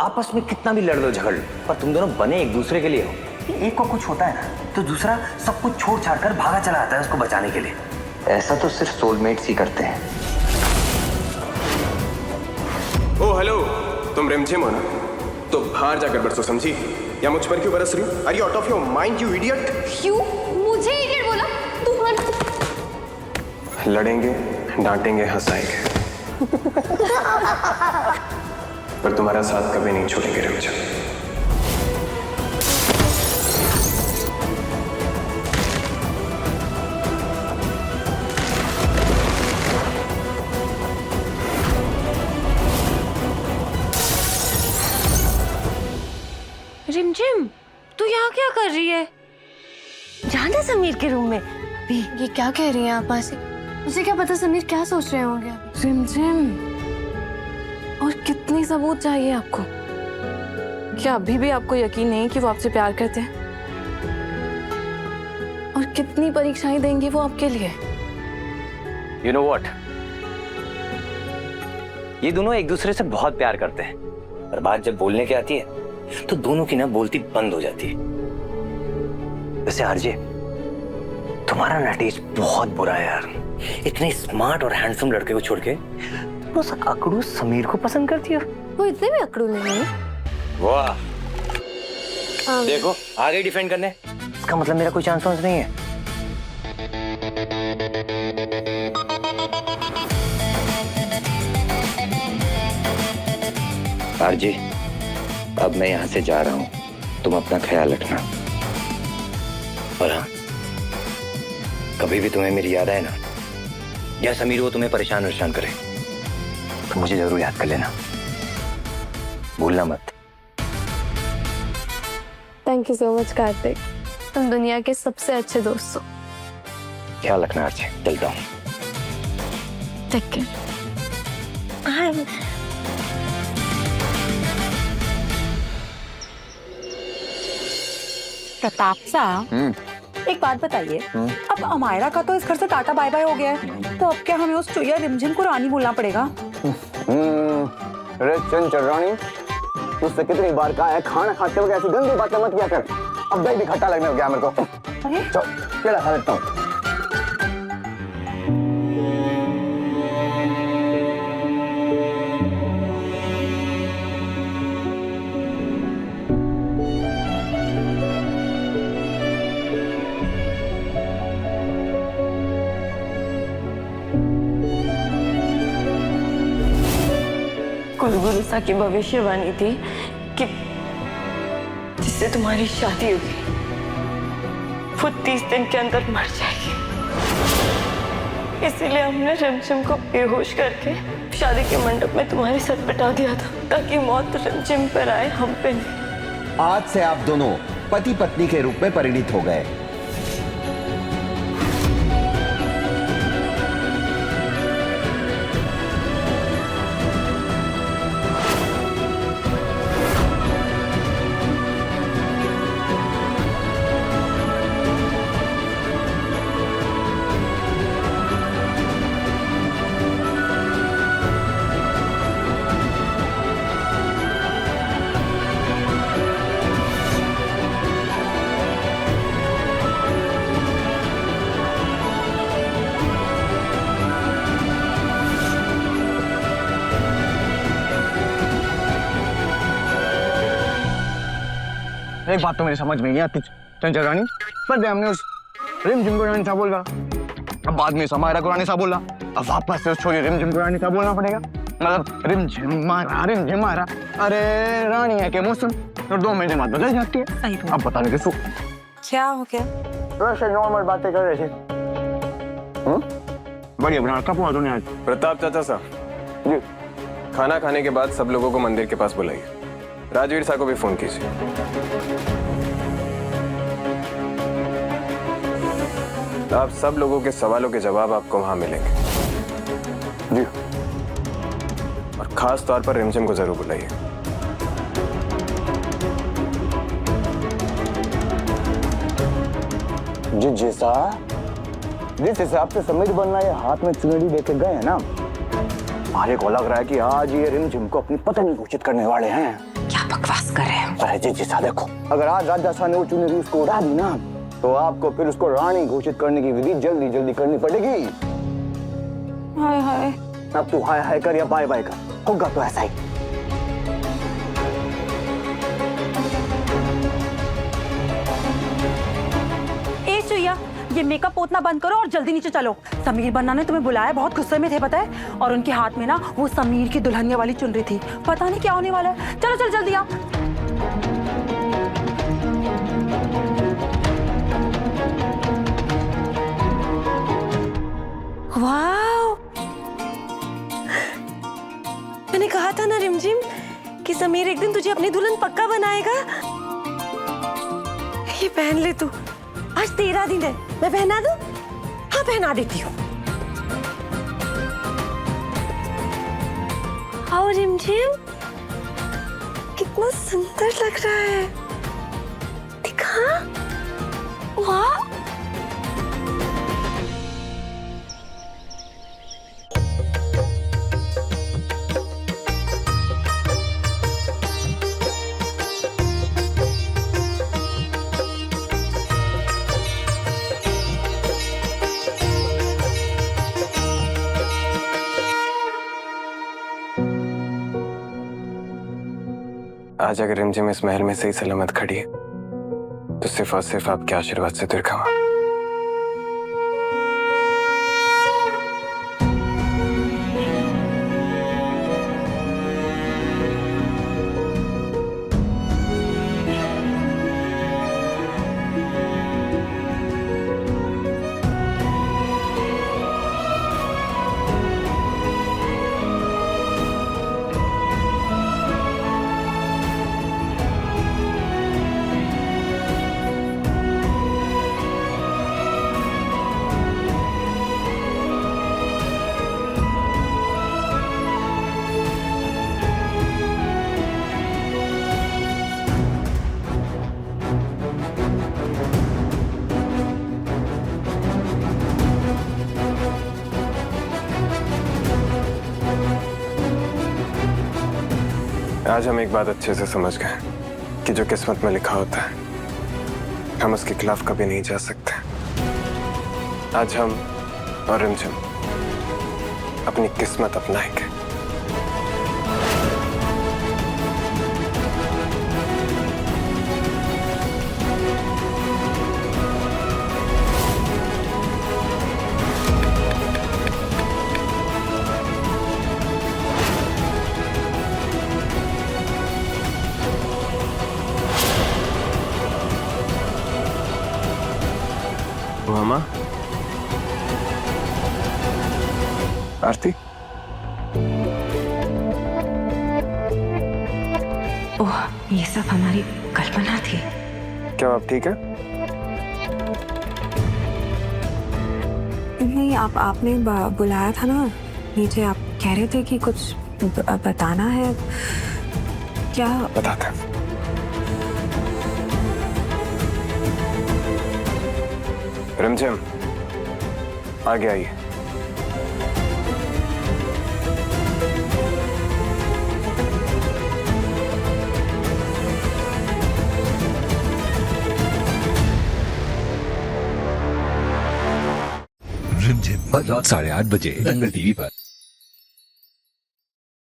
आपस में कितना भी लड़ लो झगड़ लो, पर तुम दोनों बने एक दूसरे के लिए हो। एक को कुछ होता है ना तो दूसरा सब कुछ छोड़ छाड़ कर भागा चला आता है उसको बचाने के लिए। ऐसा तो सिर्फ सोलमेट्स ही करते हैं। ओ हेलो, तुम रिमझिम हो ना? तो बाहर जाकर बरसो, समझी? या मुझ पर क्यों बरस रही हो? Are you out of your mind you idiot? क्यों मुझे इडियट बोला? तुम लड़ेंगे, डांटेंगे, हंसाएंगे पर तुम्हारा साथ कभी नहीं छोड़ेंगे रिमझिम। रिमझिम, तू यहाँ क्या कर रही है? जाना समीर के रूम में। अभी ये क्या कह रही हैं आप ऐसे? मुझे क्या पता समीर क्या सोच रहे होंगे। रिमझिम, और कितनी सबूत चाहिए आपको? क्या अभी भी आपको यकीन नहीं कि वो आपसे प्यार करते हैं? और कितनी परीक्षाएं देंगे वो आपके लिए? You know what? ये दोनों एक दूसरे से बहुत प्यार करते हैं, पर बात जब बोलने की आती है तो दोनों की ना बोलती बंद हो जाती है। वैसे आरजे, तुम्हारा ना टेस्ट बहुत बुरा है यार। इतने स्मार्ट और हैंडसम लड़के को छोड़ के तुम उस अकड़ू समीर को पसंद करती हो। वो इतने भी अकड़ू नहीं है। वाह, देखो आ गई डिफेंड करने। इसका मतलब मेरा कोई चांस नहीं है। आरजे, अब मैं यहाँ से जा रहा हूँ, तुम अपना ख्याल रखना। और हाँ, कभी भी तुम्हें मेरी याद आए ना, या समीर वो तुम्हें परेशान करे, तो मुझे जरूर याद कर लेना, भूलना मत। Thank you so much Kartik, तुम दुनिया के सबसे अच्छे दोस्त हो। ख्याल रखना आरजे, चलता हूँ। Take care. प्रताप साहब, एक बात बताइए, अब अमायरा का तो इस घर से टाटा बाय बाय हो गया है, तो अब क्या हमें उस चुईया रिमझिम को रानी बोलना पड़ेगा? अरे चंचल, तुझसे कितनी बार कहा है खाना खाते वक्त ऐसी गंदी बातें मत किया कर। अब दही भी खट्टा लगने लग गया मेरे को। अरे चल केला खा लेता हूँ। कुलगुरु सा की भविष्यवाणी थी कि जिससे तुम्हारी शादी होगी वो 30 दिन के अंदर मर जाएगी। इसीलिए हमने रिमझिम को बेहोश करके शादी के मंडप में तुम्हारे साथ बिठा दिया था, ताकि मौत रिमझिम पर आए, हम पे नहीं। आज से आप दोनों पति पत्नी के रूप में परिणित हो गए। एक बात तो मेरी समझ में नहीं आती चंचल रानी, पर हमने उस रिमझिम को रानी सा बोला, अब बाद में समायरा को रानी सा बोला, अब वापस से उस छोरी रिमझिम को रानी सा बोलना पड़ेगा। मतलब रिमझिम मारा। अरे रानी है के मौसम और 2 महीने बाद बदल जाती है। सही तो। अब बता दे किसको क्या हो गया? वैसे नॉर्मल बातें कर रहे थे। बढ़िया बना कब हुआ तूने आज? प्रताप चाचा साहब जी, खाना खाने के बाद सब लोगों को मंदिर के पास बुलाइए। राजवीर साहब को भी फोन कीजिए। आप सब लोगों के सवालों के जवाब आपको वहां मिलेंगे जी, और खास तौर पर रिमझिम को जरूर बुलाइए। जिस हिसाब से समीर बनना ये हाथ में चुनरी लेके गए हैं ना, हमारे को लग रहा है कि आज ये रिमझिम को अपनी पत्नी घोषित करने वाले हैं। क्या बकवास कर रहे हो। अरे जी जीजा देखो, अगर आज राजा ने वो चुनरी उसको उड़ा दी ना, तो आपको फिर उसको रानी घोषित करने की विधि जल्दी जल्दी करनी पड़ेगी। हाय हाय। अब तू हाय हाय कर या बाय बाय कर, होगा तो ऐसा ही। ए चुईया, ये मेकअप पोतना बंद करो और जल्दी नीचे चलो। समीर बन्ना ने तुम्हें बुलाया, बहुत गुस्से में थे पता है, और उनके हाथ में ना वो समीर की दुल्हनिया वाली चुनरी थी। पता नहीं क्या होने वाला है। चलो चल जल्दी आ। वाओ, मैंने कहा था ना रिमझिम कि समीर एक दिन तुझे अपनी दुल्हन पक्का बनाएगा। ये पहन ले तू, आज तेरा दिन है। मैं पहना दूं? हाँ पहना देती हूँ। आओ रिमझिम, कितना सुंदर लग रहा है। दिखा, वाह। आज अगर रिमझिम इस महल में सही सलामत खड़ी है तो सिर्फ और सिर्फ आपके आशीर्वाद से दुर्गा मां। आज हम एक बात अच्छे से समझ गए कि जो किस्मत में लिखा होता है हम उसके खिलाफ कभी नहीं जा सकते। आज हम और रिमझिम अपनी किस्मत अपनाएंगे। मामा, आरती, ओह, ये सब हमारी कल्पना थी। क्या आप ठीक है? नहीं, आपने बुलाया था ना नीचे, आप कह रहे थे कि कुछ बताना है। क्या बताते हैं। रिमझिम, आगे आइए। रिमझिम रात 8:30 बजे दंगल टीवी पर।